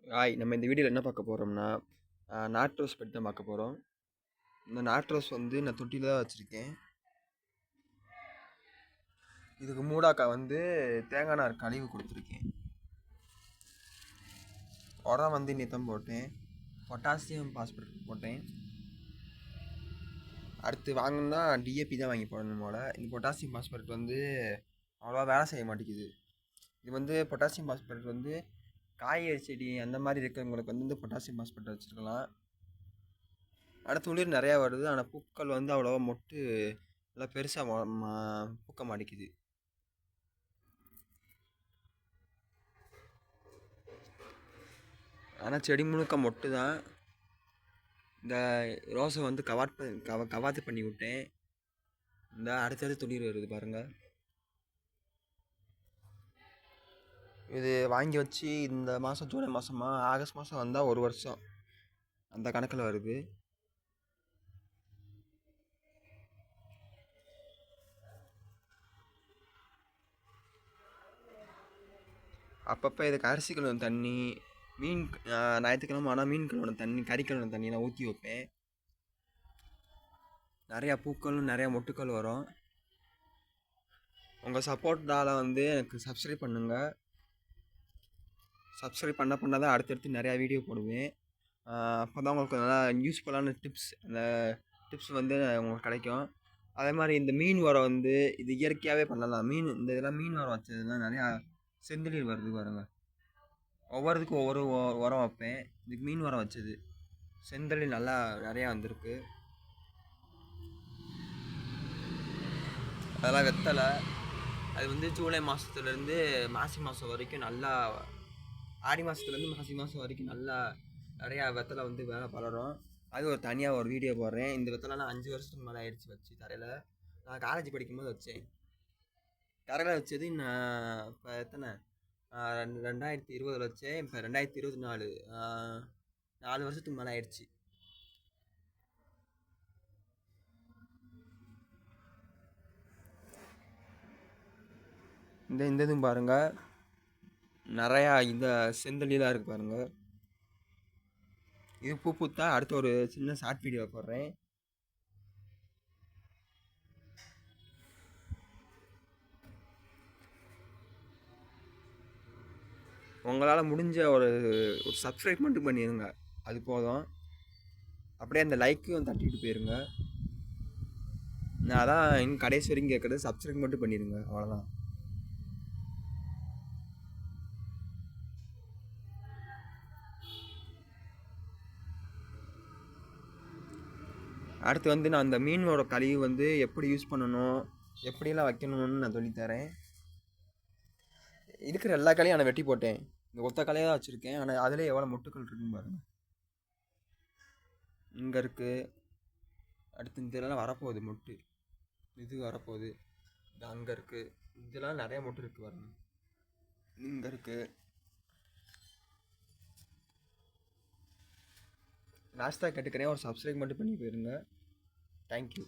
நம்ம இந்த வீடியோவில் என்ன பார்க்க போகிறோம்னா நாட் ரோஸ் பற்றி தான் பார்க்க போகிறோம். இந்த நாட் ரோஸ் வந்து நான் தொட்டியில் தான் வச்சுருக்கேன். இதுக்கு மூடாக்கா வந்து தேங்காய் நார் கழிவு கொடுத்துருக்கேன். உரம் வந்து நித்தம் போட்டேன், பொட்டாசியம் பாஸ்பேட் போட்டேன். அடுத்து வாங்கணும்னா டிஏபி தான் வாங்கி போடணும் போல். இந்த பொட்டாசியம் பாஸ்பேட் வந்து அவ்வளோவா வேலை செய்ய மாட்டேங்குது. இது வந்து பொட்டாசியம் பாஸ்பேட் வந்து காய்கறி செடி அந்த மாதிரி இருக்கிறவங்களுக்கு வந்து இந்த பொட்டாசியம் பாஸ்பேட் வச்சுருக்கலாம். ஆனால் துளிர் நிறையா வருது, ஆனால் பூக்கள் வந்து அவ்வளோவா மொட்டு நல்லா பெருசாக பூக்க மாட்டேங்குது. ஆனால் செடி முழுக்க மொட்டு தான். இந்த ரோஸை வந்து கவாத்து பண்ணி விட்டேன். இந்த அடுத்தடுத்து துளிர் வருது பாருங்கள். இது வாங்கி வச்சு இந்த மாதம் ஜூலை மாதமா ஆகஸ்ட் மாதம் வந்தால் 1 வருஷம் அந்த கணக்கில் வருது. அப்பப்போ இதுக்கு அரிசி கழுவுன தண்ணி, மீன் ஞாயிற்றுக்கிழமை ஆனால் மீன் கழுவுன தண்ணி, கறி கழுவுன தண்ணி நான் ஊற்றி வைப்பேன். நிறையா பூக்களும் நிறையா மொட்டுக்கள் வரும். உங்கள் சப்போர்ட்டால் வந்து எனக்கு சப்ஸ்கிரைப் பண்ணுங்கள். சப்ஸ்கிரைப் பண்ண தான் அடுத்தடுத்து நிறையா வீடியோ போடுவேன். அப்போ தான் உங்களுக்கு நல்லா யூஸ்ஃபுல்லான அந்த டிப்ஸ் வந்து உங்களுக்கு கிடைக்கும். அதே மாதிரி இந்த மீன் உரம் வந்து இது இயற்கையாகவே பண்ணலாம். இந்த இதெல்லாம் மீன் உரம் வச்சதுலாம் நிறையா செந்தளிர் வருது பாருங்க. ஒவ்வொருத்துக்கும் ஒவ்வொரு உரம் வைப்பேன். இதுக்கு மீன் உரம் வச்சது செந்தளிர் நல்லா நிறையா வந்திருக்கு. அதெல்லாம் வெத்தலை. அது வந்து ஜூலை மாதத்துலேருந்து மாசி மாதம் வரைக்கும் நல்லா, ஆடி மாதத்துலேருந்து மாசி மாதம் வரைக்கும் நல்லா நிறையா வெத்தலை வந்து வேலை பலரும். அது ஒரு தனியாக ஒரு வீடியோ போடுறேன். இந்த வெத்தலைலாம் 5 வருஷத்துக்கு மேலே ஆயிடுச்சு வச்சு தரையில். நான் காலேஜ் படிக்கும்போது வச்சேன். தரையில் வச்சது நான் இப்போ எத்தனை 2020 வச்சேன். இப்போ 2024 4 வருஷத்துக்கு மேலே ஆயிடுச்சு. இந்த இதுவும் பாருங்கள், நிறையா இந்த செந்தளிலாம் இருக்குது பாருங்கள். இது பூ பூத்தா அடுத்த ஒரு சின்ன ஷார்ட் வீடியோ போடுறேன். உங்களால் முடிஞ்ச ஒரு சப்ஸ்கிரைப் மட்டும் பண்ணிடுங்க, அது போதும். அப்படியே அந்த லைக்கும் தட்டிட்டு போயிருங்க. நான் அதான் இன்னும் கடைசி வரைக்கும் கேட்குறது, சப்ஸ்கிரைப் மட்டும் பண்ணிடுங்க, அவ்வளோதான். அடுத்து வந்து நான் அந்த மீனோட கழிவு வந்து எப்படி யூஸ் பண்ணணும், எப்படியெல்லாம் வைக்கணும்னு நான் சொல்லித்தரேன். இருக்கிற எல்லா கலையும் நான் வெட்டி போட்டேன். இந்த ஒத்த கலையாக தான் வச்சுருக்கேன். ஆனால் அதில் எவ்வளோ மொட்டுக்கள் இருக்குன்னு பாருங்கள். இங்கே இருக்குது. அடுத்து இந்த இதெல்லாம் வரப்போகுது மொட்டு. இது வரப்போகுது. இது அங்கே இருக்குது. இதெல்லாம் நிறையா மொட்டு இருக்குது பாருங்கள். இங்கே இருக்குது. லாஸ்ட்டாக கேட்டுக்கிறேன், ஒரு சப்ஸ்கிரைப் மட்டும் பண்ணி போயிருங்க. தேங்க்யூ.